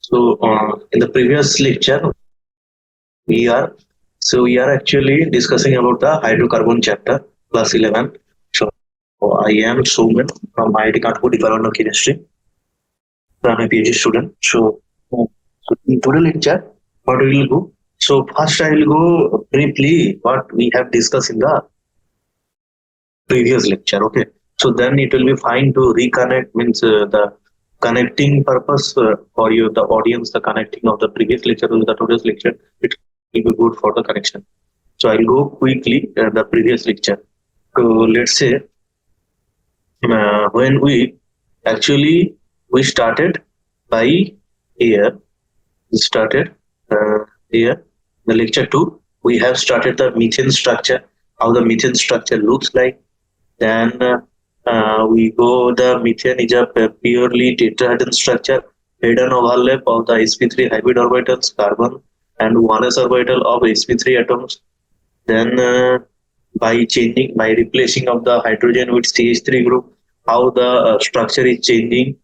In the previous lecture, we are we are actually discussing about the hydrocarbon chapter plus 11. So I am Soumen from IIT Kanpur Department of Chemistry. So I'm a PhD student. In today's lecture, what we will go? So first I will go briefly what we have discussed in the previous lecture. Okay. So then it will be fine to reconnect means the connecting purpose for you, the audience, the connecting of the previous lecture to the today's lecture. It will be good for the connection. So I'll go quickly the previous lecture. So let's say when we started by here, we started here the lecture 2. We have started the methane structure, how the methane structure looks like. Then we go the methane is a purely tetrahedron structure, hidden overlap of the sp3 hybrid orbitals, carbon and 1s orbital of sp3 atoms. Then by replacing of the hydrogen with CH3 group, how the structure is changing.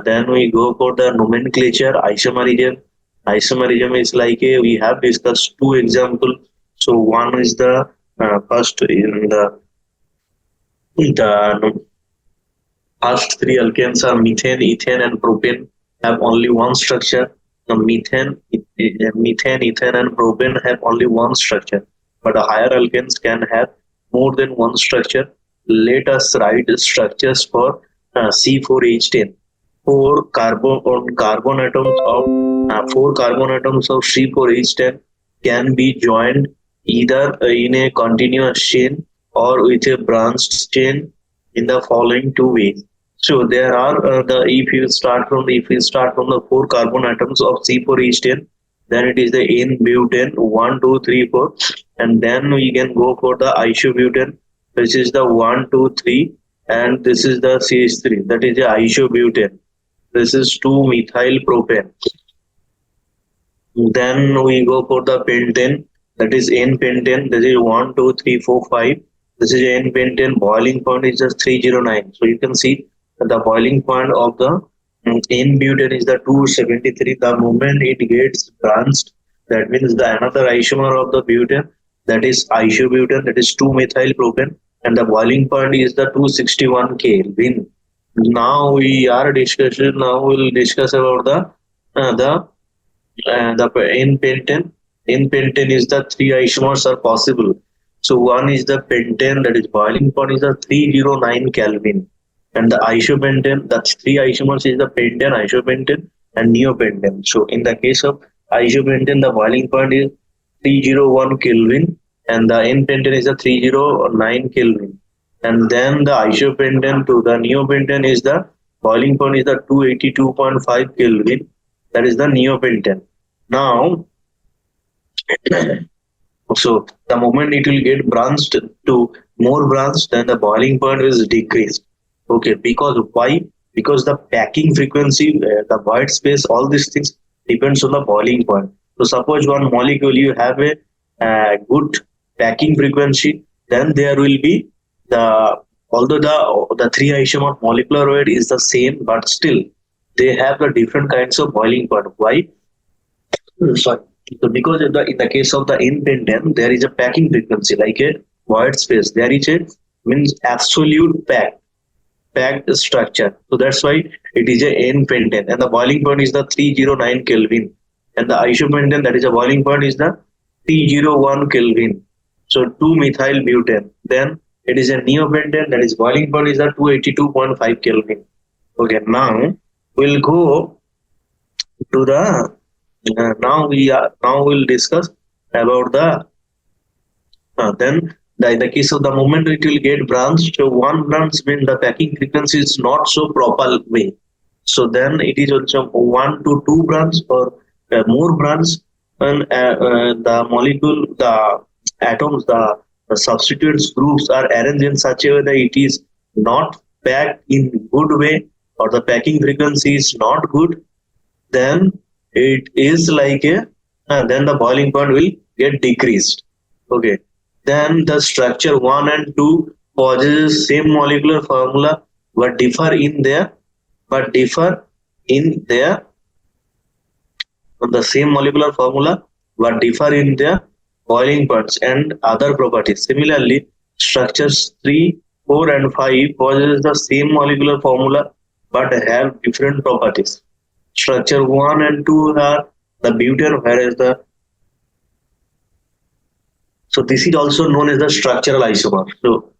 Then we go for the nomenclature, isomerism. Isomerism is like we have discussed two examples. So one is the first in the first three alkanes are methane, ethane, and propane have only one structure. The methane, ethane, and propane have only one structure, but the higher alkanes can have more than one structure. Let us write structures for C4H10. Carbon atoms of four carbon atoms of C4H10 can be joined either in a continuous chain or with a branched chain in the following two ways. So there are if you start from the four carbon atoms of C4H10, then it is the N-butane 1, 2, 3, 4, and then we can go for the isobutane, which is the 1, 2, 3, and this is the CH3, that is the isobutane. This is 2-methyl propane. Then we go for the pentane, that is N-pentane, that is 1, 2, 3, 4, 5. This is N-pentane, boiling point is just 309. So you can see that the boiling point of the N-butane is the 273. The moment it gets branched, that means the another isomer of the butane, that is isobutane, that is 2-methyl propane, and the boiling point is the 261 Kelvin. Now we are discussing. Now we'll discuss about the N-pentane. N-pentane is the three isomers are possible. So one is the pentane, that is boiling point is the 309 Kelvin, and the isobentane, that's three isomers is the pentane, isobentane, and neopentane. So in the case of isobentane, the boiling point is 301 Kelvin, and the N-pentane is the 309 Kelvin, and then the isobentane to the neopentane is the boiling point is the 282.5 Kelvin. That is the neopentane. Now, so the moment it will get branched to more branched, then the boiling point is decreased. Okay, because why? Because the packing frequency, the void space, all these things depends on the boiling point. So suppose one molecule you have a good packing frequency, then there will be although the three isomer molecular weight is the same, but still they have the different kinds of boiling point. Why? Sorry. So because in the case of the N-pentane, there is a packing frequency like a void space. There is a means absolute packed structure. So that's why it is a N-pentane, and the boiling point is the 309 Kelvin, and the isobentane, that is a boiling point is the 301 Kelvin. So 2-methyl butane. Then it is a neopentane, that is boiling point is the 282.5 Kelvin. Okay, now we'll go to the now we'll discuss about the then in the case of the moment it will get branched. So one branch means the packing frequency is not so proper way. So then it is also 1 to 2 branch or more branch, and the molecule, the atoms, the substituents groups are arranged in such a way that it is not packed in good way, or the packing frequency is not good. Then it is like then the boiling point will get decreased. Okay, then the structure 1 and 2 possesses same molecular formula but differ in their on the same molecular formula but differ in their boiling points and other properties. Similarly, structures 3, 4 and 5 possess the same molecular formula but have different properties. Structure 1 and 2 are the butane, whereas the so this is also known as the structural isomer. So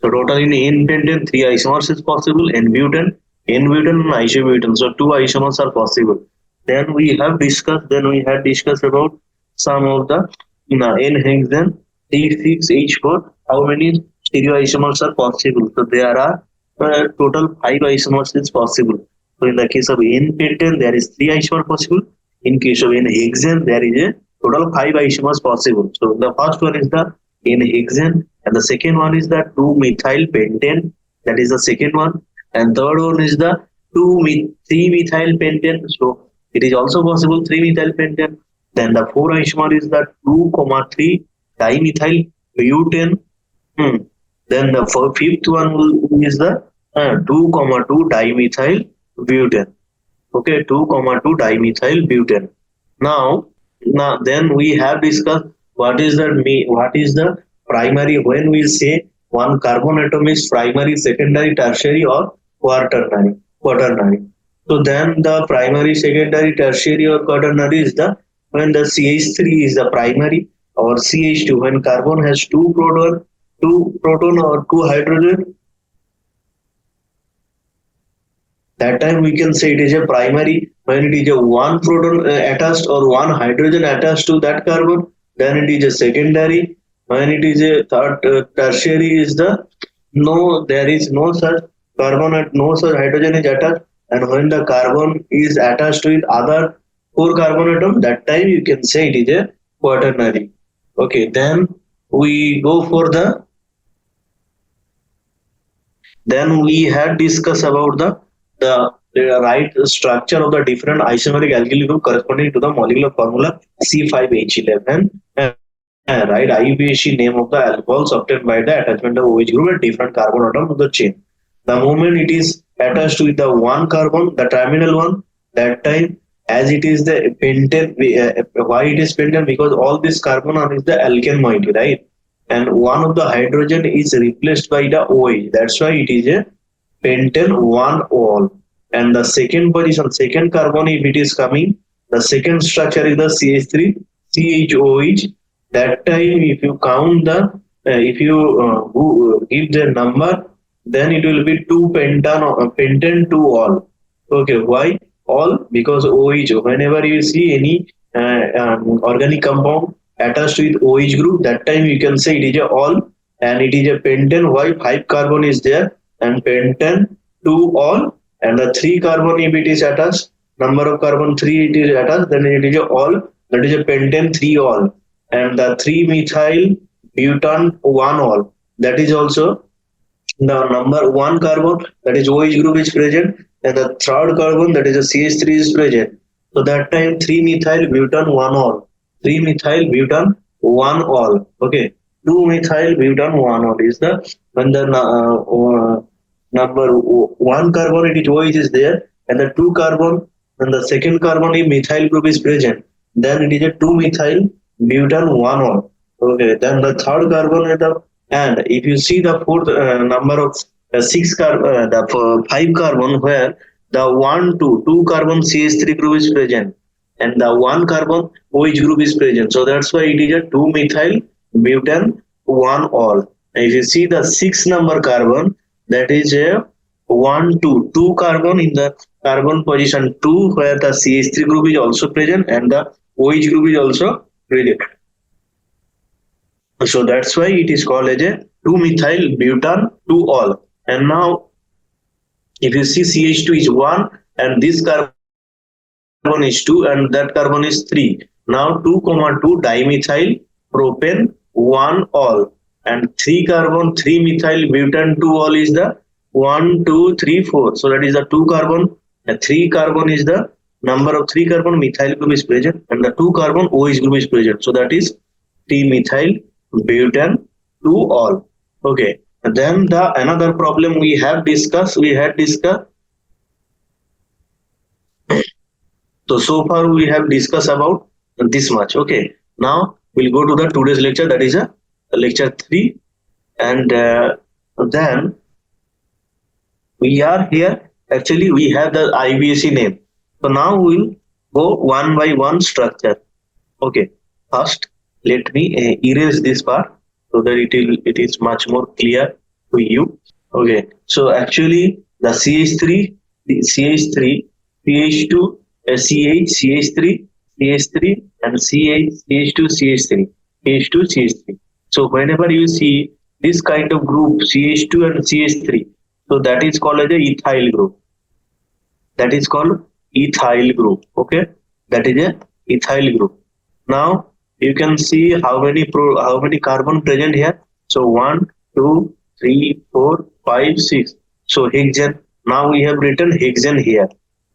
total in N-pentane, three isomers is possible, N-butane and isobutane. So two isomers are possible. Then we had discussed about some of the N-hexane, C6H4, how many stereoisomers are possible. So there are total five isomers is possible. So in the case of N-pentane, there is three isomers possible. In case of N-hexane, there is a total five isomers possible. So the first one is the N-hexane, and the second one is the 2-methyl pentane. That is the second one, and third one is the 3-methyl pentane. So it is also possible 3-methyl pentane. Then the four isomer is the 2,3 dimethyl butane. Then the fifth one is the 2,2 dimethyl butane. Okay, 2,2 dimethyl butane. Now then we have discussed what is the primary when we say one carbon atom is primary, secondary, tertiary, or quaternary. Quaternary. So then the primary, secondary, tertiary, or quaternary is the when the CH3 is the primary, or CH2 when carbon has two proton or two hydrogen. That time we can say it is a primary when it is a one proton attached or one hydrogen attached to that carbon. Then it is a secondary when it is a tertiary is the no, there is no such carbon at no such hydrogen is attached, and when the carbon is attached with other four carbon atom, that time you can say it is a quaternary. Okay, then we had discussed about the right structure of the different isomeric alkyl group corresponding to the molecular formula C5H11. Right, IUPAC name of the alcohols obtained by the attachment of OH group at different carbon atom of the chain. The moment it is attached with the one carbon, the terminal one, that time as it is the pentane, why it is pentane? Because all this carbon is the alkane moiety, right? And one of the hydrogen is replaced by the OH. That's why it is a pentane one all. And the second position, second carbon, if it is coming, the second structure is the CH3, CHOH. That time, if you count if you give the number, then it will be two pentane two all. Okay, why all? Because OH. Whenever you see any organic compound attached with OH group, that time you can say it is a all, and it is a pentane. Why? Five carbon is there, and pentane two all, and the three carbon if it is attached, number of carbon three it is attached, then it is a all. That is a pentane three all, and the 3-methyl butane one all. That is also the number one carbon, that is OH group is present, and the third carbon, that is a CH3 is present. So that time 3-methyl butane one all, 3-methyl butane one all. Okay, 2-methyl butane one all is the when the number one carbon it is OH is there, and the two carbon and the second carbon in methyl group is present. Then it is a 2-methyl butane one all. Okay, then the third carbon at the and if you see the fourth number of five carbon where the two carbon CH3 group is present, and the one carbon OH group is present. So that's why it is a 2-methyl butane one all. And if you see the 6 number carbon, that is a two carbon in the carbon position 2 where the CH3 group is also present and the OH group is also present. So that's why it is called as a 2-methyl butane 2 all. And now if you see CH2 is 1 and this carbon is 2 and that carbon is 3. Now 2,2 dimethyl propane 1 all, and 3 carbon 3-methyl butane 2 all is the 1, 2, 3, 4. So that is the 2 carbon, and 3 carbon is the number of 3 carbon methyl group is present, and the 2 carbon OH group is present. So that is 3-methyl butane 2 all. Okay, and then the another problem we had discussed. So So far we have discussed about this much. Okay. Now we'll go to the today's lecture, that is a lecture 3, and then we are here. Actually, we have the IBSC name. So now we'll go one by one structure. Okay. First, let me erase this part so that it is much more clear to you. Okay. So actually, the CH3, the CH3, CH2, CH, CH3, CH3, and CH, CH2, CH3, CH2, CH3. So whenever you see this kind of group CH2 and CH3, so that is called as a ethyl group. That is called ethyl group. Okay, that is a ethyl group. Now you can see how many carbon present here. So 1, 2, 3, 4, 5, 6. So hexane. Now we have written hexane here.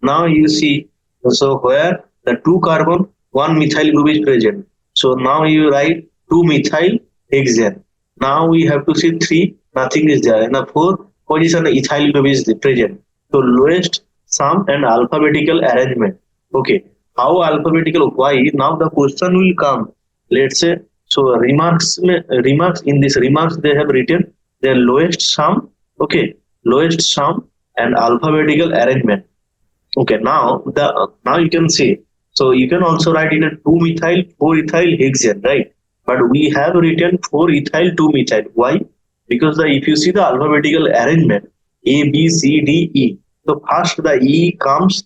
Now you see, so where the 2 carbon, 1 methyl group is present. So now you write 2 methyl hexane. Now we have to see 3, nothing is there. And the 4 position ethyl group is present. So lowest sum and alphabetical arrangement. Okay, how alphabetical? Why? Now the question will come. Let's say, so remarks in this remarks they have written their lowest sum. Okay, lowest sum and alphabetical arrangement. Okay, now you can see. So you can also write in a 2 methyl 4 ethyl hexane, right? But we have written 4 ethyl 2 methyl. Why? Because if you see the alphabetical arrangement, A B C D E. So first the E comes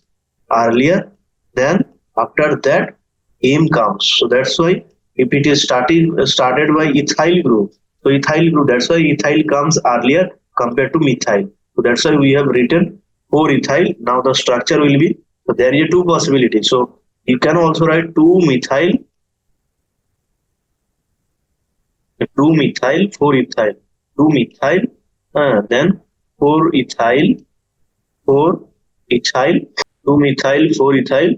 earlier, then after that M comes. So that's why if it is started by ethyl group, so ethyl group, that's why ethyl comes earlier compared to methyl. So that's why we have written 4 ethyl. Now the structure will be, so there is 2 possibilities. So you can also write 2 methyl, 4 ethyl, 2 methyl, then 4 ethyl, 4 ethyl, 2 methyl, 4 ethyl,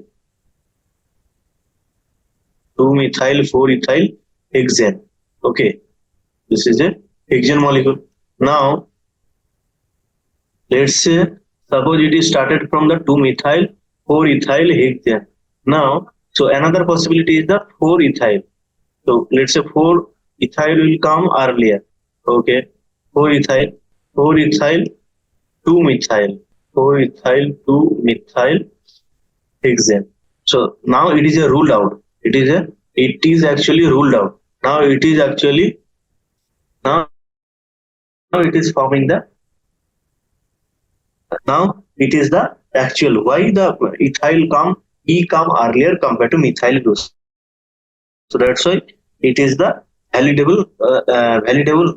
2 methyl, 4 ethyl hexane. Okay, this is a hexane molecule. Now let's say, suppose it is started from the 2 methyl 4 ethyl hexane. Now, so another possibility is the 4 ethyl. So let's say 4 ethyl will come earlier. Okay, 4 ethyl, 4 ethyl 2 methyl, 4 ethyl 2 methyl hexane. So now it is a ruled out. It is actually ruled out. Now it is actually, now it is forming the, now it is the actual. Why the ethyl come earlier compared to methyl group? So that's why it is the validable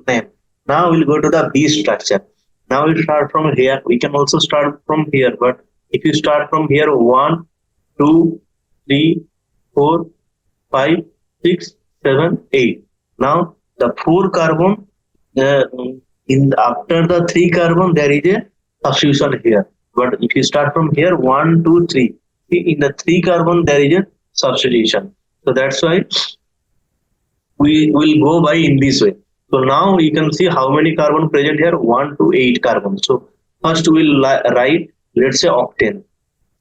name. Now we'll go to the B structure. Now we'll start from here. We can also start from here, but if you start from here, 1, 2, 3, 4, 5, 6, 7, 8. Now the 4 carbon, after the 3 carbon there is a substitution here. But if you start from here, 1, 2, 3, see, in the 3 carbon there is a substitution. So that's why we will go by in this way. So now you can see how many carbon present here, 1 to 8 carbon. So first we'll write, let's say octane.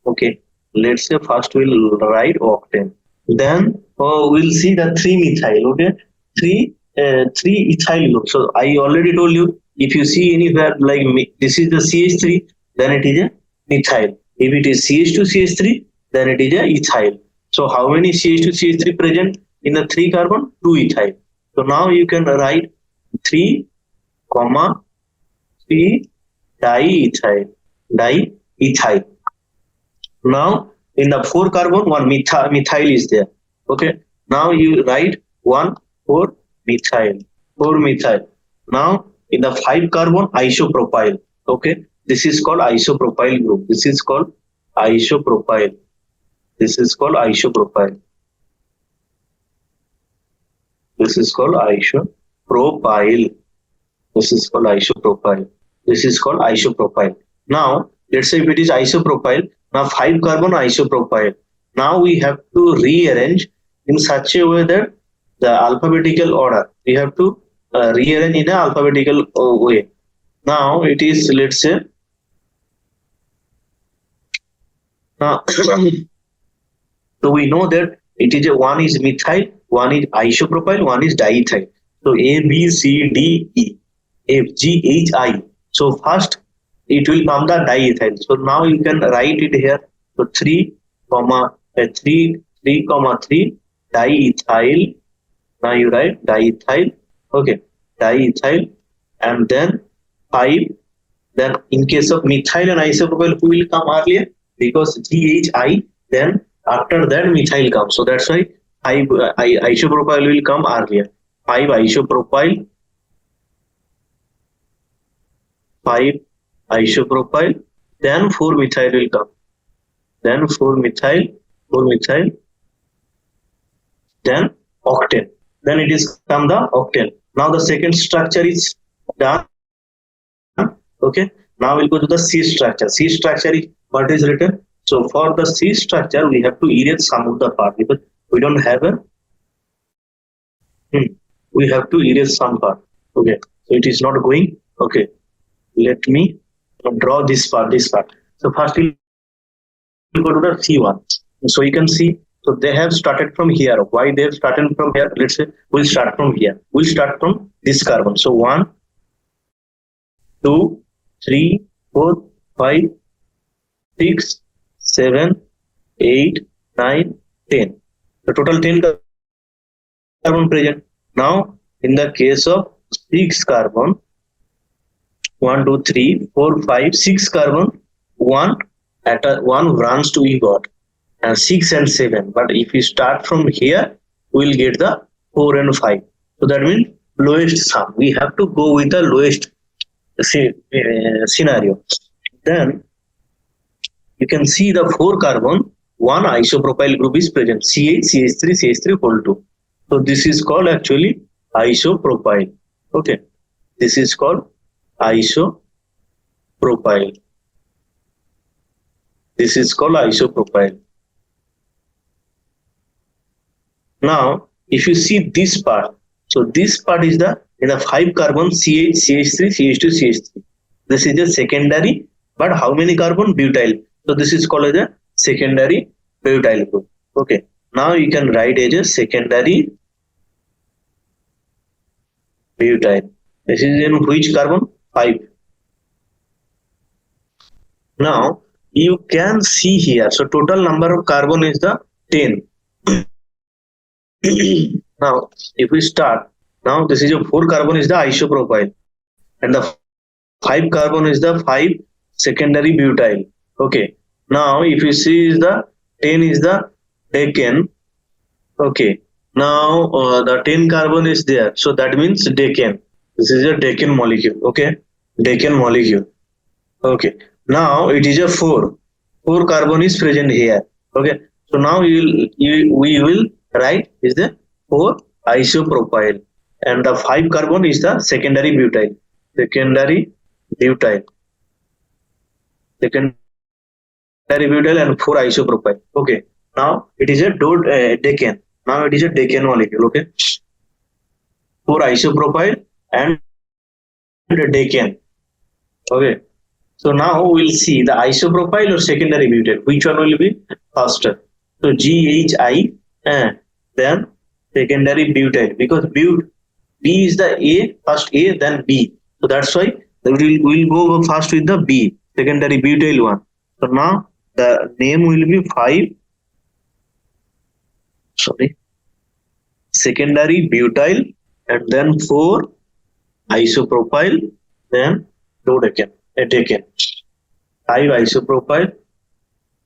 Okay, let's say first we'll write octane. Then we'll see the 3 methyl. Okay, 3 ethyl group. So I already told you, if you see anywhere like this is the CH3, then it is a methyl. If it is CH2 CH3, then it is a ethyl. So how many CH2 CH3 present in the 3 carbon? 2 ethyl. So now you can write 3, 3 diethyl. Now in the 4 carbon, 1 methyl is there. Okay. Now you write 1, 4 methyl. 4 methyl. Now in the 5 carbon, isopropyl. Okay. This is called isopropyl group. This is called isopropyl. This is called isopropyl. This is called isopropyl. This is called isopropyl. This is called isopropyl. Now, let's say if it is isopropyl, now 5 carbon isopropyl. Now we have to rearrange in such a way that the alphabetical order, we have to rearrange in an alphabetical way. Now it is, let's say, now So we know that it is one is methyl, one is isopropyl, one is diethyl. So A, B, C, D, E, F, G, H, I. So first it will come the diethyl. So now you can write it here. So 3, 3 diethyl. Now you write diethyl. Okay, diethyl, and then 5. Then in case of methyl and isopropyl, who will come earlier? Because GHI, then after that methyl comes. So that's why isopropyl will come earlier. 5 isopropyl, 5 isopropyl, then 4 methyl will come. Then 4 methyl, then octane. Then it is come the octane. Now the second structure is done. Okay, now we'll go to the C structure. C structure is what is written. So for the C structure, we have to erase some of the part because we don't have a. We have to erase some part. Okay, so it is not going. Okay, let me draw this part. So first we'll go to the C1. So you can see. So they have started from here. Why they have started from here? Let's say we'll start from here. We'll start from this carbon. So 1, 2, 3, 4, 5, 6, 7, 8, 9, 10. The total 10 carbon present. Now, in the case of 6 carbon, 1, 2, 3, 4, 5, 6 carbon, 1 branch to we got, and 6 and 7. But if we start from here, we will get the 4 and 5. So that means lowest sum. We have to go with the lowest scenario. Then you can see the 4 carbon, 1 isopropyl group is present, CH3 whole 2. So this is called actually isopropyl. Okay, this is called isopropyl. This is called isopropyl. Now, if you see this part, so this part is the in the 5 carbon CH3 CH2 CH3. This is the secondary, but how many carbon? Butyl. So this is called as a secondary butyl group. Okay. Now you can write as a secondary butyl. This is in which carbon? 5. Now you can see here. So total number of carbon is the 10. Now if we start, now this is a 4 carbon is the isopropyl, and the 5 carbon is the 5 secondary butyl. Okay. Now if you see is the 10 is the decane. Okay. Now the 10 carbon is there, so that means decane. This is a decane molecule. Okay, decane molecule. Okay. Now it is a 4 carbon is present here. Okay. So now we will write is the 4 isopropyl, and the 5 carbon is the secondary butyl. Secondary butyl and 4 isopropyl. Okay. Now it is a decane. Now it is a decane molecule. Okay. 4 isopropyl and decane. Okay. So now we'll see the isopropyl or secondary butyl. Which one will be faster? So GHI, then secondary butyl, because B is the A, first A, then B. So that's why we'll go first with the B, secondary butyl one. So now the name will be 5. Secondary butyl, and then 4 isopropyl, then decane. 5 isopropyl,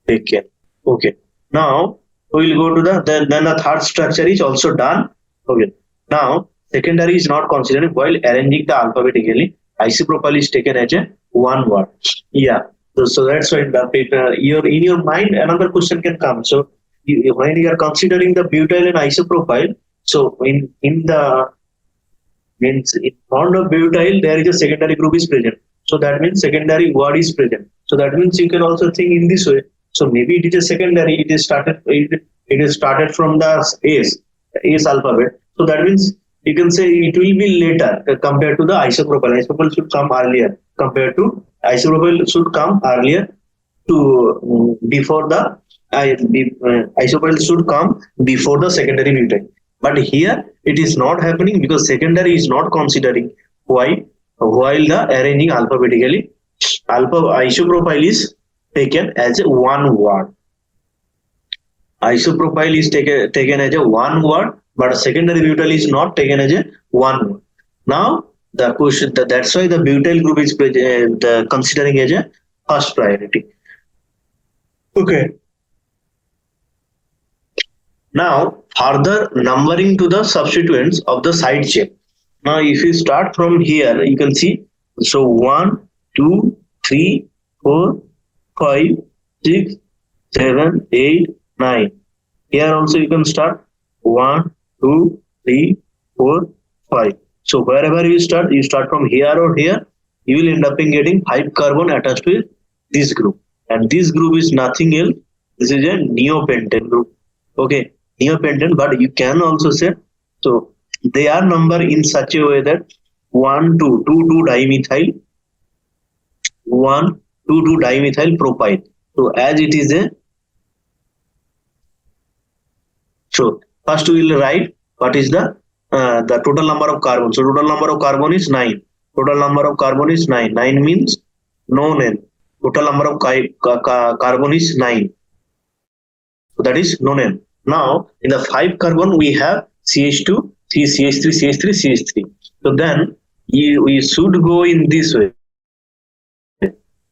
decane. Okay. Now we will go to the then the third structure is also done. Okay. Now secondary is not considered while arranging the alphabetically. Isopropyl is taken as a one word. Yeah. So that's why in your mind another question can come. So when you are considering the butyl and isopropyl, so in the means in front of butyl there is a secondary group is present. So that means secondary word is present. So that means you can also think in this way. So maybe it is a secondary. It is started from the S alphabet. So that means you can say it will be later compared to the isopropyl. Isopropyl should come earlier compared to isopropyl should come earlier to before the isoprene should come before the secondary butyl. But here it is not happening because secondary is not considering. Why? While the arranging alphabetically, alpha isopropyl is taken as a one word. Isopropyl is taken as a one word, but secondary butyl is not taken as a one word. Now the question that's why the butyl group is considering as a first priority. Okay. Now further numbering to the substituents of the side chain. Now if you start from here, you can see, so 1 2 3 4 5 6 7 8 9. Here also you can start 1 2 3 4 5. So wherever you start from here or here, you will end up in getting 5 carbon attached with this group, and this group is nothing else. This is a neopentane group. Okay, neopentane, but you can also say, so they are numbered in such a way that 1 2 2 2 dimethyl 1 2 2 dimethyl propyl. So as it is a, so first we will write what is the total number of carbon. So total number of carbon is 9. Total number of carbon is 9. 9 means known n. Total number of carbon is 9. So that is known n. Now in the 5 carbon we have CH2, CH3, CH3, CH3. So then we should go in this way.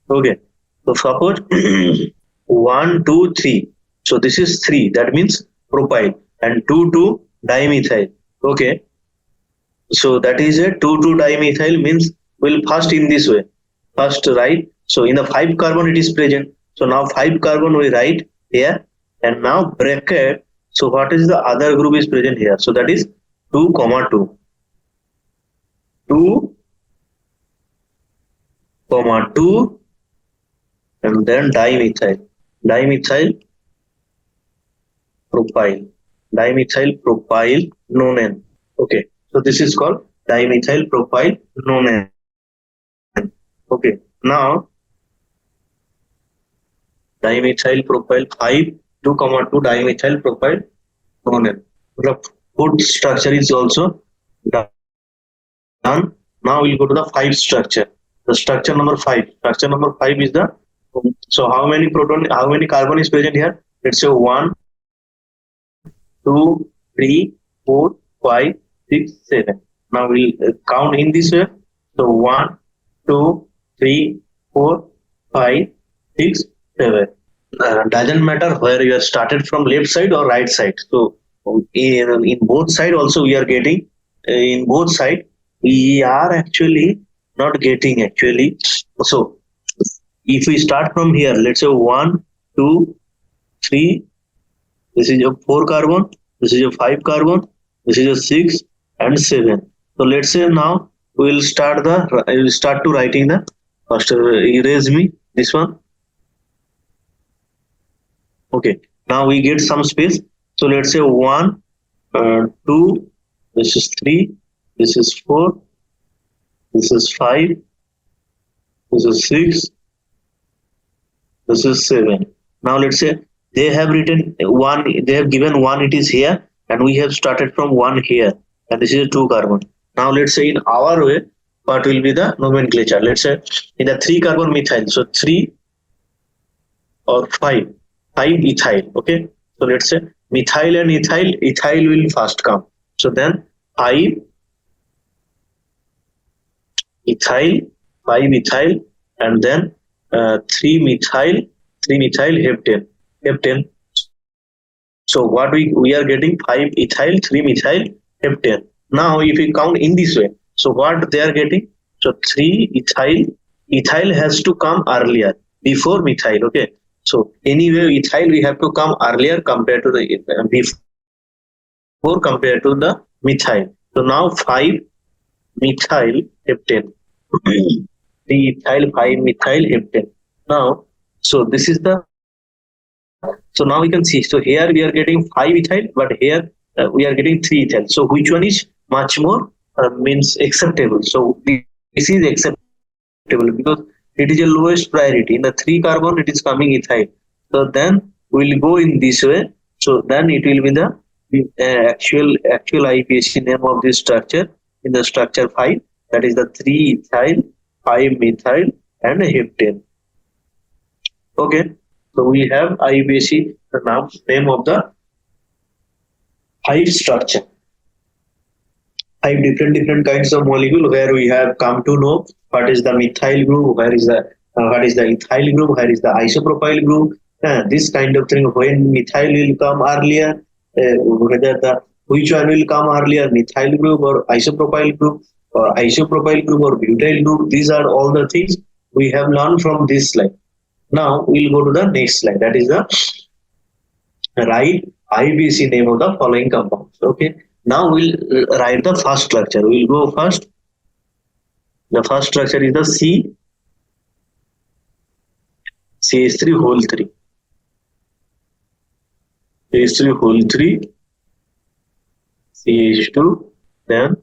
Okay. So suppose 1 2 3. So this is 3. That means propyl, and 2 2 dimethyl. Okay. So that is a 2 2 dimethyl means we'll first in this way. First write. So in the 5 carbon it is present. So now 5 carbon we write here, and now bracket. So what is the other group is present here? So that is 2 comma 2. 2 comma 2, and then dimethyl. Dimethyl propyl. Dimethyl propyl nonane. Okay. So this is called dimethyl propyl nonane. Okay. Now dimethyl propyl 5 2 comma 2 dimethyl propyl nonane. The fourth structure is also done. Now we'll go to the 5 structure. The structure number 5. Structure number 5 is the, so how many proton, how many carbon is present here? Let's say 1 2 3 4 5 6 7. Now we'll count in this way. So 1 2 3 4 5 6 7. Doesn't matter where you have started from, left side or right side. So in both side also we are getting, in both side we are actually not getting actually. So if we start from here, let's say 1 2 3, this is a 4 carbon, this is a 5 carbon, this is a 6 and 7. So let's say now we will start to writing the first. Erase me this one. Okay, now we get some space. So let's say 1 2, this is 3, this is 4, this is 5, this is 6, this is 7. Now let's say they have written 1, they have given 1, it is here, and we have started from 1 here, and this is a 2 carbon. Now let's say in our way, what will be the nomenclature? Let's say in the 3 carbon methyl, so 3 or 5 ethyl. Okay, so let's say methyl and ethyl will first come. So then 5 ethyl, 5 ethyl, and then 3 methyl heptane. So what we are getting 5 ethyl, 3 methyl heptane. Now if we count in this way, so what they are getting? So 3 ethyl has to come earlier before methyl. Okay, so anyway ethyl we have to come earlier compared to the before compared to the methyl. So now 5 methyl heptane. 3 ethyl, 5 methyl heptane. Now so this is the, so now we can see, so here we are getting 5 ethyl, but here we are getting 3 ethyl. So which one is much more means acceptable? So this is acceptable because it is a lowest priority. In the 3 carbon it is coming ethyl. So then will go in this way. So then it will be the actual IPAC name of this structure in the structure 5, that is the 3 ethyl, 5 methyl and heptane. Okay, so we have IPAC, the name of the 5 structure. 5 different kinds of molecule where we have come to know what is the methyl group, where is the what is the ethyl group, where is the isopropyl group. This kind of thing, when methyl will come earlier, whether the which one will come earlier, methyl group or isopropyl group or butyl group. These are all the things we have learned from this slide. Now we'll go to the next slide, that is the write IBC name of the following compounds. Okay, now we'll write the first structure. We'll go first. The first structure is the CH3 whole 3. CH3 whole 3, CH2, then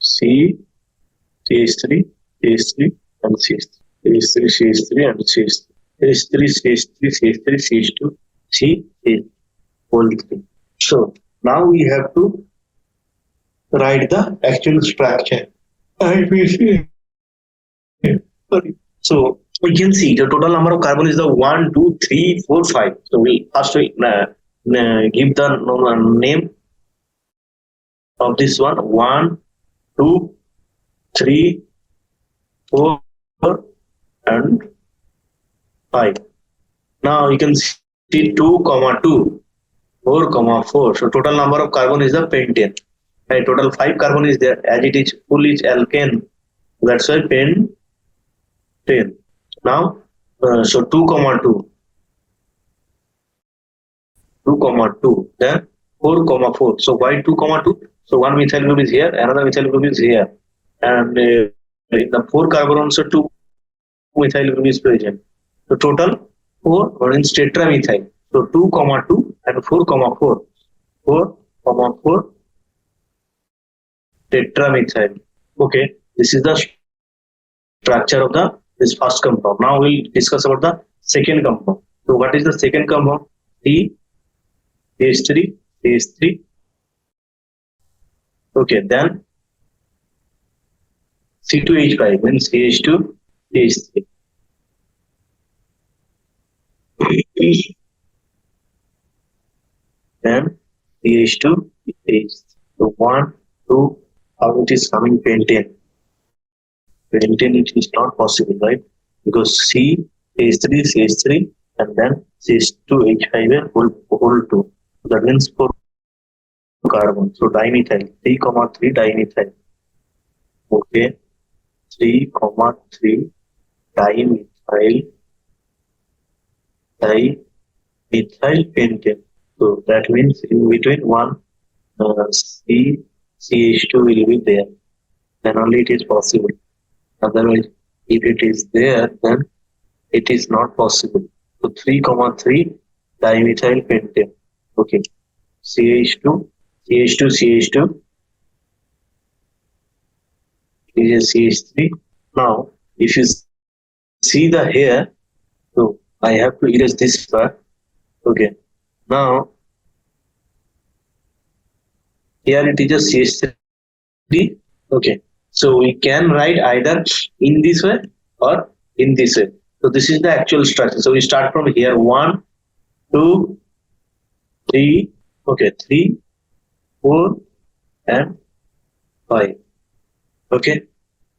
CH3, CH3 and CH3. CH3, CH3 and CH3. CH3, CH3, CH3, CH2, CH whole 3. So now we have to write the actual structure. So we can see the total number of carbon is the 1, 2, 3, 4, 5. So we first will give the name of this one: 1, 2, 3, 4 and 5. Now you can see 2, 2, 4, 4. So total number of carbon is the pentane. Right, total 5 carbon is there, as it is full is alkane. That's why pentane. Now, so 2, 2, 2, then 4, 4. So why 2, 2? So one methyl group is here, another methyl group is here, and in the 4 carbon also 2 methyl group is present. So total 4 means tetramethyl. So 2, 2 and 4, 4. 4, 4 tetramethyl. Okay, this is the structure of this first compound. Now we'll discuss about the second compound. So what is the second compound? CH3, CH3. Okay, then C2H5 means CH2, CH3. Then CH2, CH3. So 1, 2, how it is coming pentane? Pentane, it is not possible, right? Because C, CH3, CH3 and then CH2H5 whole 2. That means 4 carbon. So dimethyl, 3, 3 dimethyl. Okay, 3, 3 dimethyl pentane. So that means in between one CH2 will be there. Then only it is possible. Otherwise, if it is there, then it is not possible. So 3, 3 dimethyl pentane. Okay, CH2, CH2, CH2 is a CH3. Now, if you see the here, so I have to erase this part. Okay, now here it is a CH3. Okay, so we can write either in this way or in this way. So this is the actual structure. So we start from here: 1, 2, 3. Okay, 3, 4 and 5. Okay,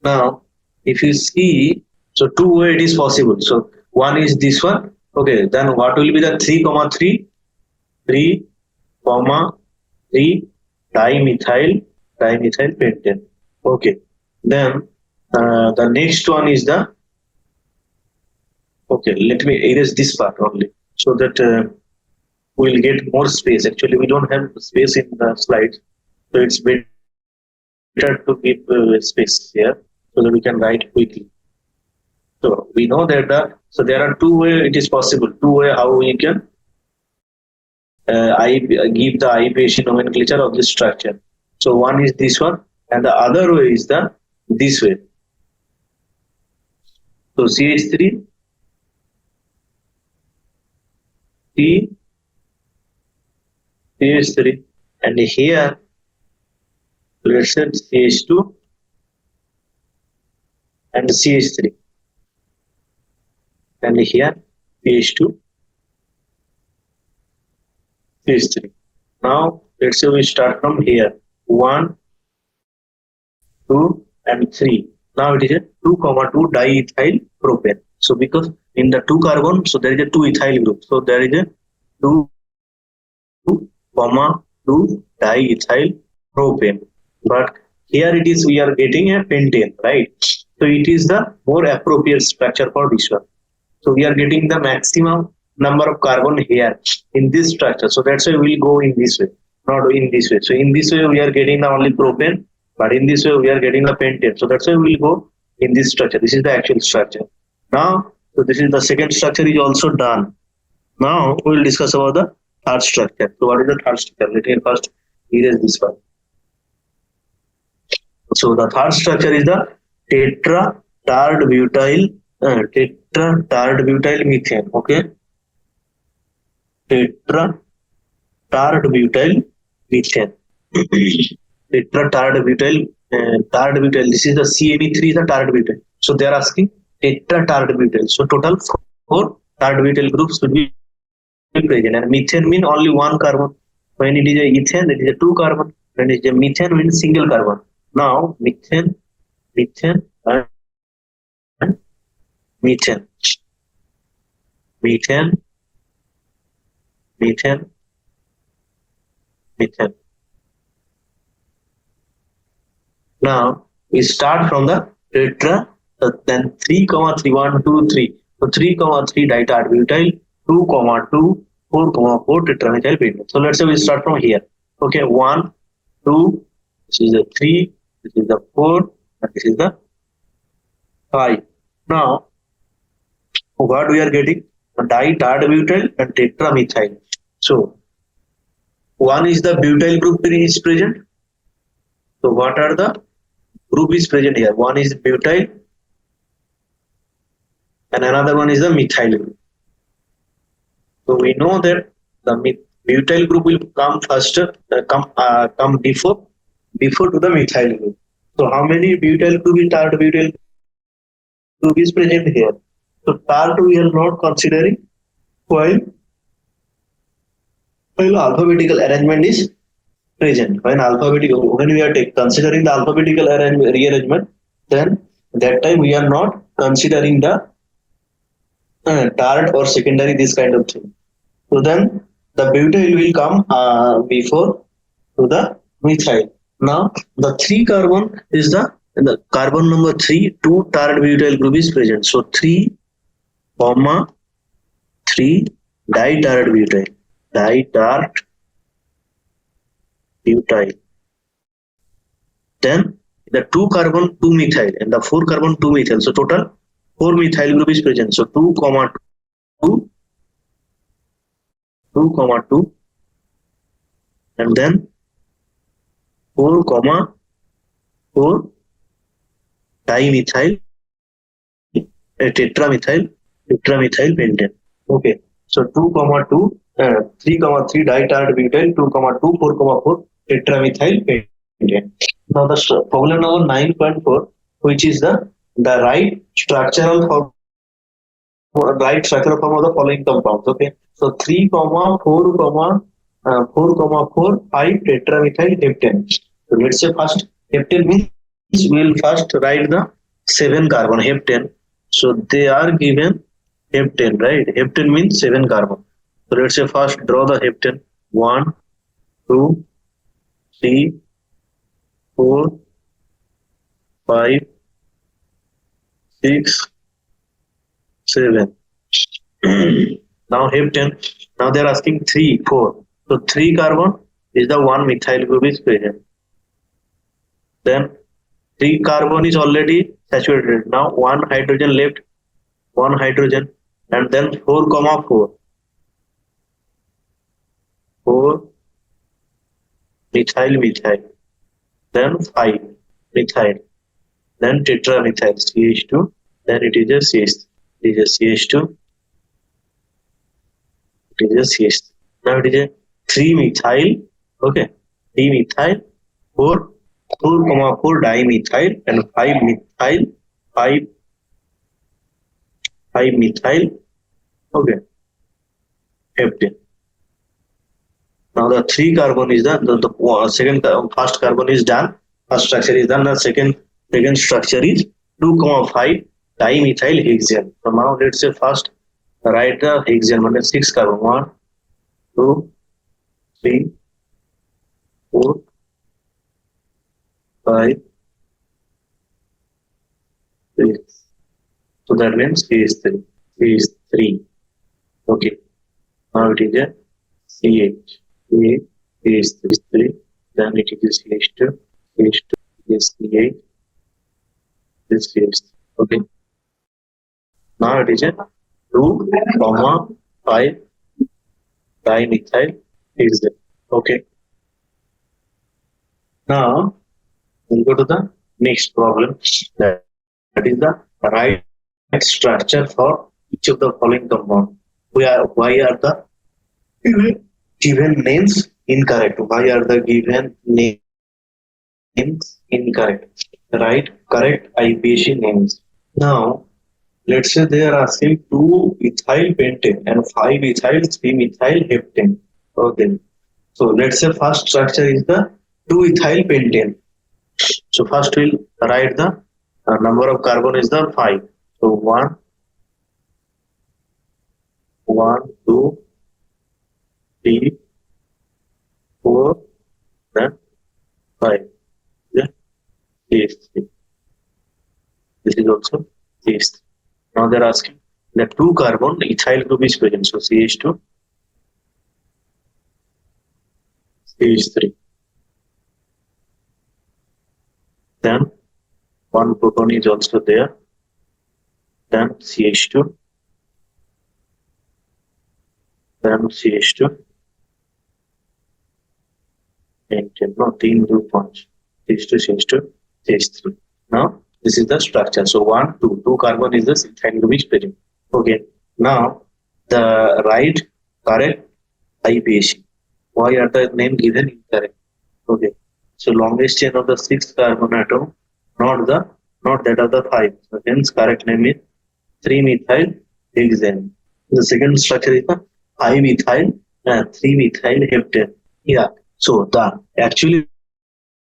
now if you see, so 2 way it is possible. So one is this one. Okay, then what will be the 3, 3, 3, 3 dimethyl pentane. Okay, then the next one is the, okay, let me erase this part only so that we'll get more space. Actually, we don't have space in the slides, so it's better to keep space here so that we can write quickly. So we know that so there are 2 way it is possible. 2 way how we can give the IPAC nomenclature of this structure. So one is this one, and the other way is this way. So CH3, CH3, and here let's say CH2 and CH3, and here CH2, CH3. Now let's say we start from here, 1, 2, and 3. Now it is a 2, 2 diethyl propane. So because in the 2 carbon, so there is a 2 ethyl group. So there is a 2, 2 diethyl propane. But here it is, we are getting a pentane, right? So it is the more appropriate structure for this one. So we are getting the maximum number of carbon here in this structure. So that's why we'll go in this way, not in this way. So in this way we are getting the only propane, but in this way we are getting the pentane. So that's why we'll go in this structure. This is the actual structure. Now, so this is the second structure is also done. Now we will discuss about the third structure. So what is the third structure? Let me first erase this one. So the third structure is the tetra tarred butyl methane. Okay, tetra tarred butyl methane. Tetra tarred butyl. This is the CME3 is the tarred butyl. So they are asking tetra tarred butyl. So total 4 tarred butyl groups should be present, and methane mean only one carbon. When it is a ethane, it is a 2 carbon. When it is a methane, means single carbon. Now methane, and methane, methane. Now we start from the tetra, then 3, 3, 1, 2, 3. So 3, 3 ditard butyl, 2, 2, 4, 4 tetramethyl pentane. So let's say we start from here. Okay, 1, 2, this is the 3, this is the 4, and this is the 5. Now what we are getting? Ditard butyl and tetramethyl. So one is the butyl group is present. So what are the group is present here? One is butyl and another one is the methyl group. So we know that the butyl group will come first, come before to the methyl group. So how many butyl group in tarred butyl group is present here? So tarred we are not considering while alphabetical arrangement is present. When we are considering the alphabetical rearrangement, then that time we are not considering the tarred or secondary, this kind of thing. So then the butyl will come before to the methyl. Now the 3 carbon is the carbon number 3, 2 tarred butyl group is present. So 3, 3 ditarred butyl. Then the 2 carbon 2 methyl and the 4 carbon 2 methyl. So total 4 methyl group is present. So 2, 2, 2, and then 4, 4 dimethyl tetramethyl pentane. Okay, so 2, 2, 3, 3 ditard butyl, 2, 2, 4, 4 tetramethyl pentane. Now the problem number 9.4, which is the right structural form of the following compounds. Okay, so 3, 4, 4, 5 tetramethyl heptane. So let's say first heptane means we will first write the 7 carbon heptane. So they are given heptane, right? Heptane means 7 carbon. So let's say first draw the heptane. 1, 2, 3, 4, 5, 6, 7. Now heptane. Now they are asking 3, 4. So 3 carbon is the 1 methyl group is present. Then 3 carbon is already saturated. Now 1 hydrogen left, 1 hydrogen, and then 4, 4. 4 methyl, then 5 methyl, then tetramethyl CH2, then it is a CH2, It is a CH. Now it is a 3-methyl, okay, 3-methyl, 4 dimethyl, and 5-methyl, 5-methyl, okay, heptane. Now the 3 carbon is the second, first carbon is done, first structure is done, the second structure is 2,5 dimethyl hexane. So now let's say first write the hexane, 6 carbon, 1, 2, 3, 4, 5, 6. So that means CH3. CH3. Okay. Now it is a CH. CH3. Then it is CH2. CH2 is CH. This CH. Okay. Now it is a 2,5 dimethyl hexane. Okay. Now we'll go to the next problem. That is the right structure for each of the following compound. Why are the given names incorrect? Why are the given names incorrect? Right, correct IPC names. Now let's say they are asking 2-ethyl pentane and 5-ethyl 3-methyl heptane. Okay. So let's say first structure is the 2-ethyl pentane. So first we'll write the number of carbon is the 5. So 1, 2, 3, 4, then 5. Yeah. CH3. This is also CH3. Now they're asking the 2 carbon ethyl group is present. So CH2, CH3. Then 1 proton is also there. Then CH2. Then CH2. And no, 3 group points. CH2, CH2, CH3. Now this is the structure. So 1, 2. 2 carbon is the ethyl group is present. Okay. Now the right correct IPAC. Why are the name given incorrect? Okay. So longest chain of the 6 carbon atom, not that of the 5. So hence correct name is 3-methyl hexane. The second structure is the 5-ethyl 3-methyl heptane. Yeah. So actually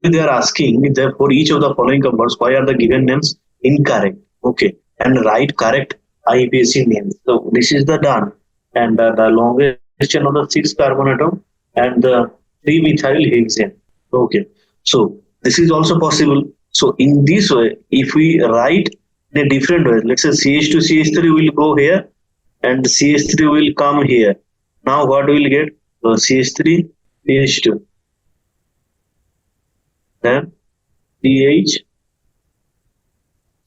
they are asking that for each of the following compounds, why are the given names incorrect? Okay. And write correct IPAC names. So this is the done. And the longest chain of the 6 carbon atom and the 3-methyl hexane. Okay. So this is also possible. So in this way, if we write in a different way, let's say CH2, CH3 will go here and CH3 will come here. Now what we will get? CH3, CH2. Then CH,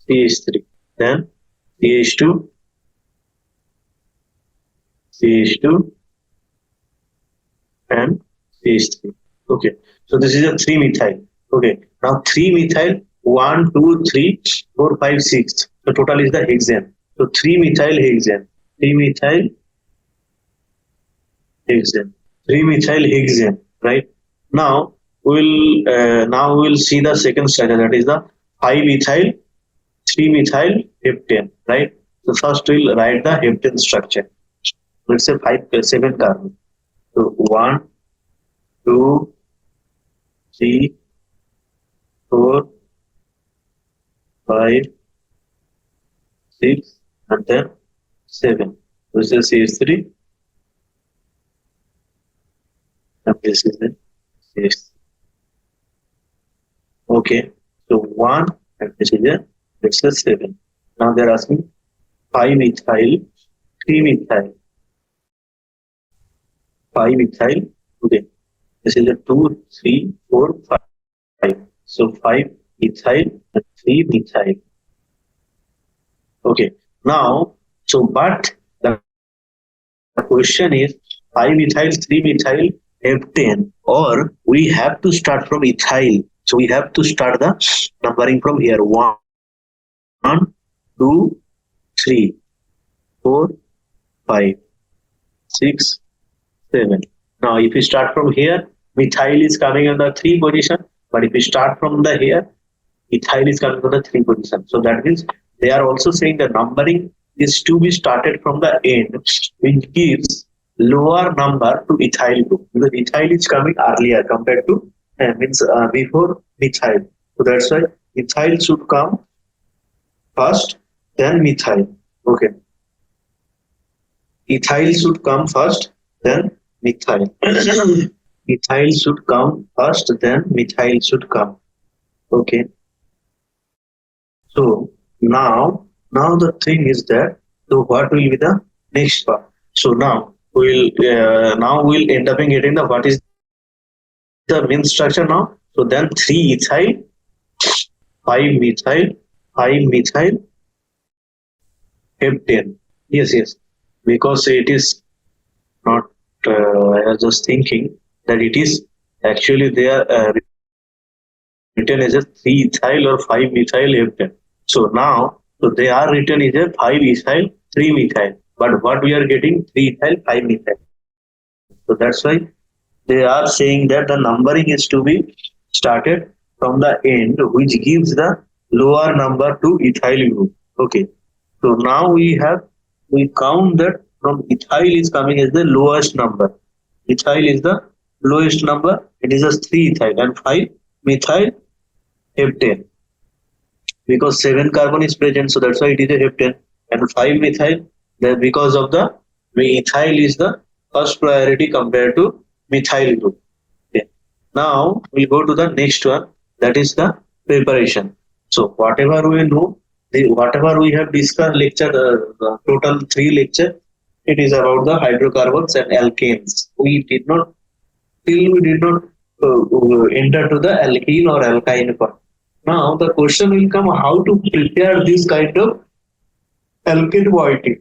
CH3. Then CH2, CH2 and CH3. Okay. So this is a 3-methyl. Okay. Now 3-methyl, 1, 2, 3, 4, 5, 6. So total is the hexane. So 3-methyl hexane. 3-methyl hexane. 3-methyl hexane. Right. Now we'll see the second structure, that is the 5-ethyl 3-methyl heptane. Right. So first we'll write the heptane structure. Let's say 7 carbon. So 1, 2, 3, 4, 5, 6, and then 7. This is CH3, and this is the CH3. Okay, so 1, and this is a 7. Now they're asking 5-ethyl, 3-methyl, 5-ethyl. Okay, this is a 2, 3, 4, 5. So 5-ethyl and 3-methyl. Okay. Now, so but the question is 5-ethyl 3-methyl heptane, or we have to start from ethyl. So we have to start the numbering from here. 1, 2, 3, 4, 5, 6, 7. Now, if we start from here, methyl is coming on the 3 position. But if we start from the here, ethyl is coming to the 3 position. So that means they are also saying the numbering is to be started from the end, which gives lower number to ethyl group, because ethyl is coming earlier compared to before methyl. So that's why ethyl should come first, then methyl. Okay, ethyl should come first, then methyl. Ethyl should come first, then methyl should come. Okay. So now the thing is that, so what will be the next part? So now we'll end up in getting the what is the main structure now. So then 3 ethyl, 5 methyl, 5 methyl, heptane. Yes, because it is not. I was just thinking that it is actually there written as a 3 ethyl or 5 methyl heptane. So now, so they are written as a 5 ethyl, 3 methyl. But what we are getting 3 ethyl, 5 methyl. So that's why they are saying that the numbering is to be started from the end, which gives the lower number to ethyl group. Okay. So now we count that from ethyl is coming as the lowest number. Ethyl is the lowest number. It is just 3 ethyl and 5 methyl heptane, because 7 carbon is present, so that's why it is a heptane. And 5 methyl, that because of the ethyl is the first priority compared to methyl group. Okay. Now we'll go to the next one, that is the preparation. So whatever we know, whatever we have discussed lecture, total 3 lecture, it is about the hydrocarbons and alkanes. We did not enter to the alkene or alkyne part. Now the question will come, how to prepare this kind of alkane moiety.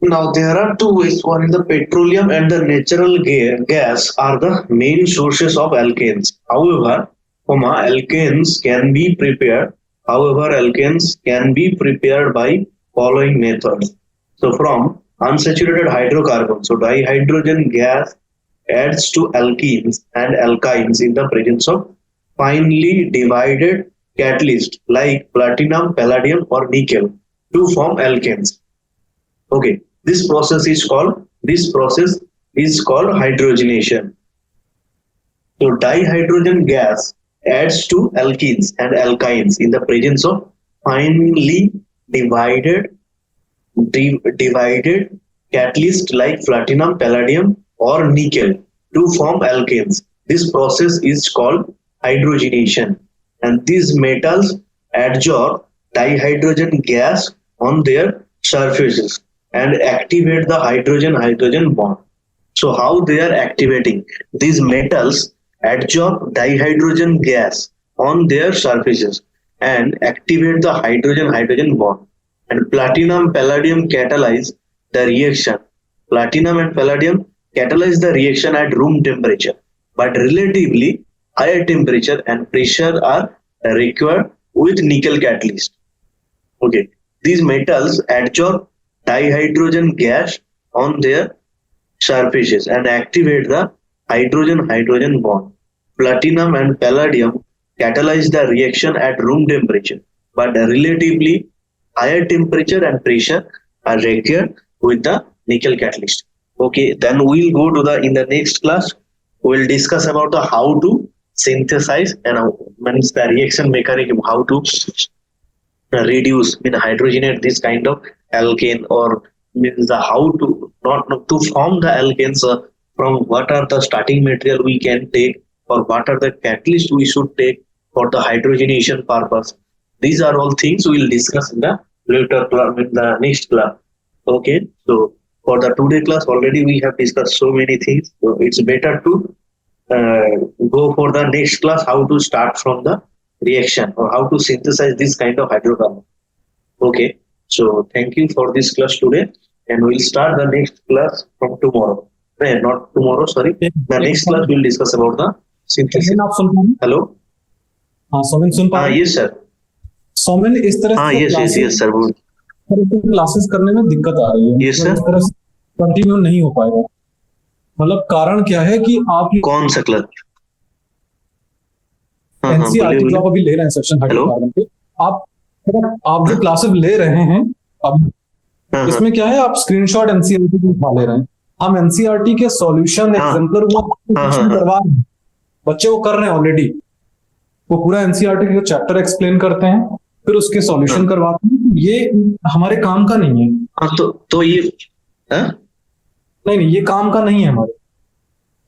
Now there are 2 ways. One is the petroleum and the natural gas are the main sources of alkanes. However, alkanes can be prepared. Alkanes can be prepared by following methods. So from unsaturated hydrocarbons, so dihydrogen gas adds to alkenes and alkynes in the presence of finely divided catalysts like platinum, palladium, or nickel to form alkanes. Okay, this process is called hydrogenation. So dihydrogen gas adds to alkenes and alkynes in the presence of finely divided catalysts like platinum, palladium, or nickel to form alkanes. This process is called hydrogenation, and these metals adsorb dihydrogen gas on their surfaces and activate the hydrogen-hydrogen bond. So how they are activating? These metals adsorb dihydrogen gas on their surfaces and activate the hydrogen-hydrogen bond. And platinum, palladium catalyze the reaction. Platinum and palladium catalyze the reaction at room temperature, but relatively higher temperature and pressure are required with nickel catalyst. Okay, these metals adsorb dihydrogen gas on their surfaces and activate the hydrogen-hydrogen bond. Platinum and palladium catalyze the reaction at room temperature, but relatively higher temperature and pressure are required with the nickel catalyst. Okay, then we'll go to in the next class, we'll discuss about the how to synthesize and means the reaction mechanism, how to reduce, hydrogenate this kind of alkane, or means the how to not to form the alkanes, from what are the starting material we can take, or what are the catalyst we should take for the hydrogenation purpose. These are all things we will discuss in the later class, in the next class. Okay, so for the today class already we have discussed so many things, so it's better to go for the next class, how to start from the reaction or how to synthesize this kind of hydrocarbon. Okay, so thank you for this class today, and we'll start the next class from tomorrow. Not tomorrow, sorry. The next class we'll discuss about the synthesis. Hello. Somen सुन पा रहे हैं? Yes sir. Somen इस तरह से yes sir. Classes करने में दिक्कत आ रही है. Yes sir. इस तरह से कंटिन्यू नहीं हो पाएगा. मतलब कारण क्या है कि आप कौन सा क्लास? हाँ हाँ, बोलिए एनसीईआरटी जो आप बोलिए। अभी ले रहे हैं सेक्शन हेलो। हाइड्रोकार्बन पे, आप जो हाँ क्लासेस ले रहे हैं अब हाँ हाँ इसमें क्या है, आप स्क्रीनशॉट एनसीईआरटी की उठा ले रहे हैं। हम एनसीईआरटी के सॉल्यूशन हाँ एग्जाम्पलर वो हाँ हाँ क्वेश्चन हाँ। करवा रहे हैं, बच्चे वो कर रहे हैं ऑलरेडी। वो पूरा एनसीईआरटी का चैप्टर एक्सप्लेन करते हैं, फिर उसके सॉल्यूशन हाँ करवाते हैं। ये हमारे काम का नहीं है। हाँ, तो ये हाँ? नहीं नहीं, ये काम का नहीं है हमारे।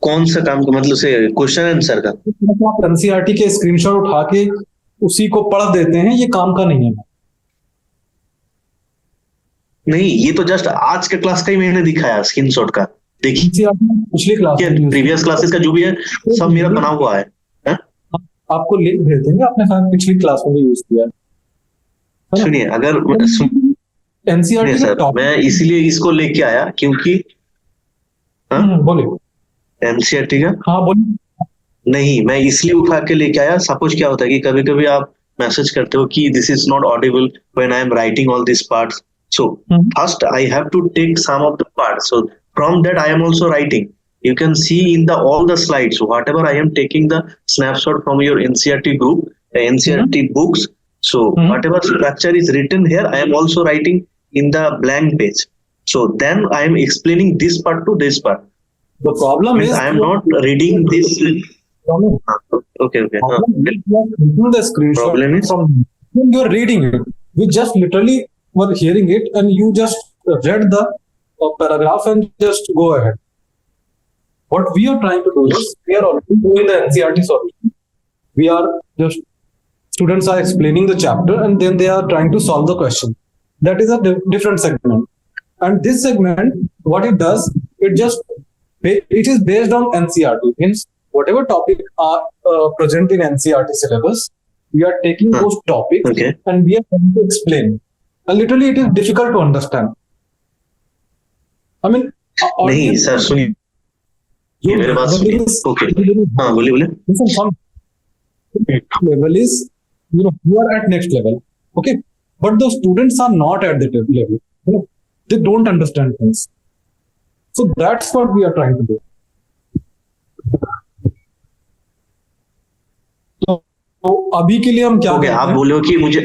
कौन सा काम का मतलब से क्वेश्चन आंसर का? मतलब आप एनसीईआरटी के स्क्रीनशॉट उठा के उसी को पढ़ देते हैं, ये काम का नहीं है। नहीं, ये तो जस्ट आज के क्लास का ही मैंने दिखाया स्क्रीनशॉट का। देखिए, एनसीईआरटी पिछली क्लास में यूज प्रीवियस क्लासेस का जो भी है सब मेरा बना हुआ है। हाँ? आपको लिंक भेज देंगे, आपने शायद पिछली क्लास में भी यूज किया है ना। सुनिए, अगर सुनिए एनसीईआरटी का सर, मैं टॉपिक। इसीलिए इसको लेके आया क्योंकि हाँ, बोलिए। एनसीईआरटी का हाँ बोलिए। नहीं, मैं इसलिए उठा के लेके आया। सपोज क्या होता है कि कभी कभी आप मैसेज करते हो कि this is not audible when I am writing all this parts, so first I have to take some of the parts, so from that I am also writing. You can see in the all the slides whatever I am taking the snapshot from your NCERT group, NCERT books. So whatever structure is written here, I am also writing in the blank page. So then I am explaining this part to this part. The problem Means is I am not reading this. Okay, okay. the screenshot Problem is from you're reading it. We just literally were hearing it, and you just read the paragraph and just go ahead. What we are trying to do is we are already doing the NCERT solution. We are just students are explaining the chapter and then they are trying to solve the question. That is a different segment. And this segment, what it does, it is based on NCERT. Means whatever topic are present in NCERT syllabus, we are taking those topics and we are trying to explain. And literally, it is difficult to understand. I mean, नहीं sir, सुनिए, ये मेरे बात सुनिए. Okay, हाँ बोलिए बोलिए. Level is, you are at next level, okay, but the students are not at that level. They don't understand things, so that's what we are trying to do. तो अभी के लिए हम क्या okay, आप बोले हो कि मुझे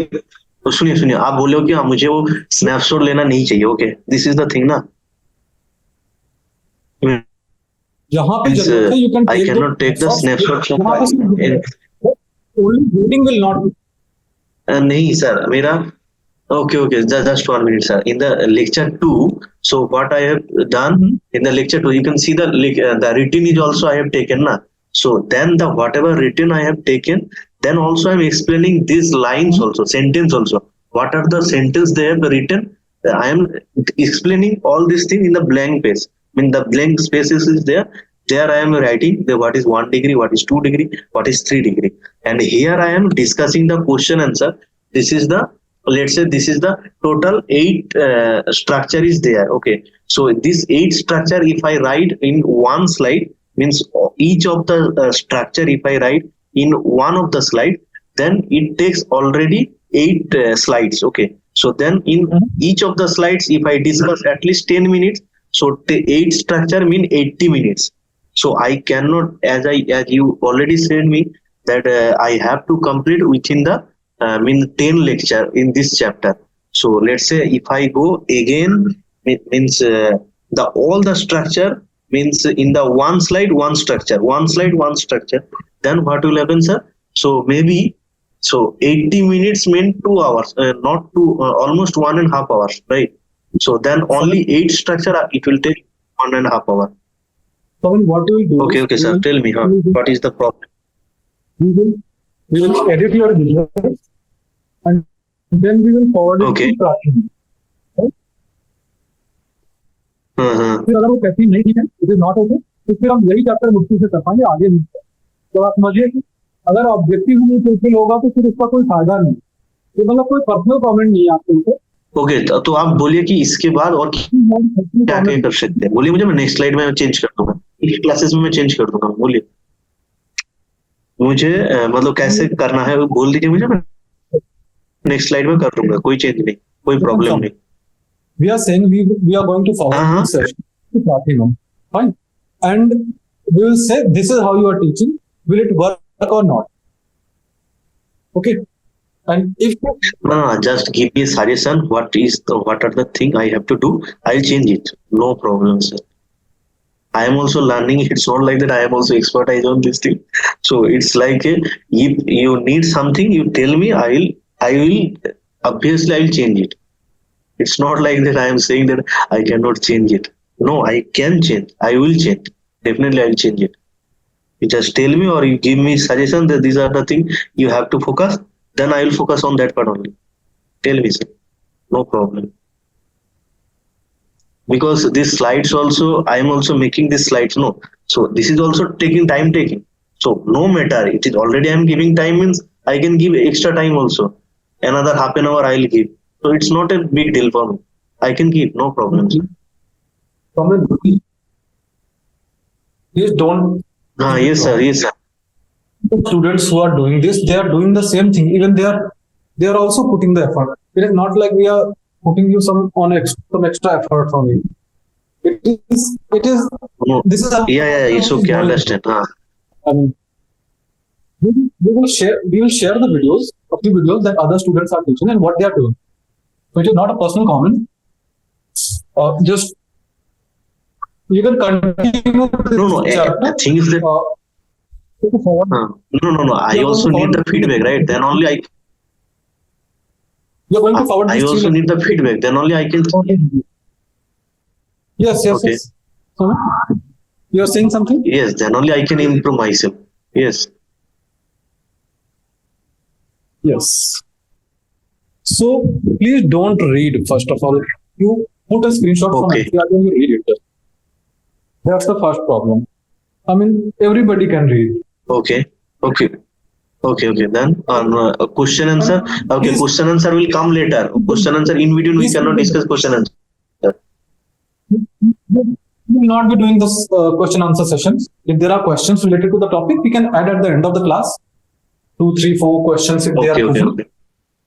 सुनिए, आप बोले हो कि मुझे वो स्नैपशॉट लेना नहीं चाहिए. Okay, this is the thing ना. जहां पे जरूरत है, you can I cannot take the snapshot. Only reading will not be. नहीं सर, मेरा okay, just 1 minute sir. In the lecture 2, so what I have done in the lecture 2, you can see the written is also I have taken na. So then the whatever written I have taken, then also I am explaining these lines also, sentence also. What are the sentence they have written? I am explaining all these things in the blank page. I mean the blank spaces is there. There I am writing what is 1 degree, what is 2 degree, what is 3 degree. And here I am discussing the question answer. This is the, let's say this is the total 8 structure is there. Okay, so this 8 structure if I write in one slide, means each of the structure if I write in one of the slide, then it takes already 8 slides. Okay, so then in each of the slides if I discuss at least 10 minutes, so 8 structure mean 80 minutes. So I cannot, as you already said me that I have to complete within the 10 lecture in this chapter. So let's say if I go again, means the all the structure means in the one slide one structure, then what will happen, sir? So maybe, so 80 minutes mean 2 hours, not 2, almost 1.5 hours, right? So then only 8 structure it will take 1.5 hour. So what we will do? Okay, sir. Tell me, what is the problem? We will edit your video and then we will forward it to tracking. फिर अगर वो कहती नहीं ठीक है, it is not okay, तो फिर हम यही चैप्टर मुश्किल से कर पाएंगे, आगे नहीं. तो आप समझिए कि अगर ऑब्जेक्टिव नहीं फुलफिल होगा तो फिर उसका कोई फायदा नहीं. तो मतलब कोई पर्सनल कमेंट नहीं है आपके ऊपर. ओके, तो आप बोलिए कि इसके बाद और क्या क्या कर सकते हैं. बोलिए मुझे, मैं नेक्स्ट स्लाइड में चेंज कर दूंगा, इस क्लासेस में मैं चेंज कर दूंगा. बोलिए मुझे मतलब कैसे करना है वो बोल दीजिए मुझे, मैं नेक्स्ट स्लाइड में कर दूंगा. कोई चेंज नहीं, कोई प्रॉब्लम नहीं. We are saying we are going to forward this session to Platinum. Fine. and we will say this is how you are teaching. Will it work or not? Okay. And if No, just give me suggestion. What are the thing I have to do? I'll change it. No problem, sir. I am also learning. It's not like that I am also expertise on this thing. So it's like if you need something, you tell me. I will obviously I will change it. It's not like that I am saying that I cannot change it. No, I can change. I will change. Definitely, I will change it. You just tell me or you give me suggestion that these are the things you have to focus. Then I will focus on that part only. Tell me, sir. No problem. Because these slides also I am also making these slides, no, so this is also taking, so no matter it is already I am giving time means I can give extra time also, another half an hour I'll give, so it's not a big deal for me. I can give, no problem, sir. please don't Yes sir, yes sir. the students who are doing this, they are doing the same thing. Even they are also putting the effort. It is not like we are putting you some extra effort on you. It is No. this is how It's okay, going. understand. I mean, we will share the videos of the videos that other students are teaching and what they are doing. So it is not a personal comment. Just you can continue this No, chapter. the thing is that Take it forward. no, I You are going also to need the forward. feedback, right? Then only You are going to forward I this also to need the feedback, then only I can. Yes, yes, Okay. yes. So, you are saying something? Yes, then only I can improve myself. Yes. Yes. So please don't read first of all. You put a screenshot from Okay. NCR and you read it. That's the first problem. I mean, everybody can read. Okay. Then question answer. Okay, Please, question answer will come later. Question answer in between we please, cannot discuss question answer. we will not be doing this question answer sessions. If there are questions related to the topic, we can add at the end of the class 2, 3, 4 questions if they are Okay. proven.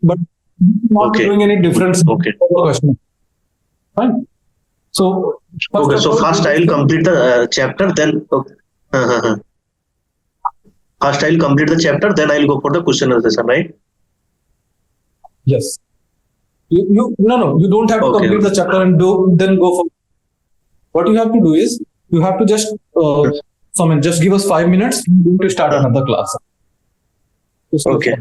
But we will not be Okay. doing any difference Okay. for the question. Fine. So, Okay. of So all, first I will complete the chapter. Then first I will complete the chapter. Then I will go for the question answer session. Right? yes. No, you don't have to Okay. complete the chapter and then go for. What you have to do is you have to just Soumen, just give us 5 minutes. We're going to start another class. Just Okay.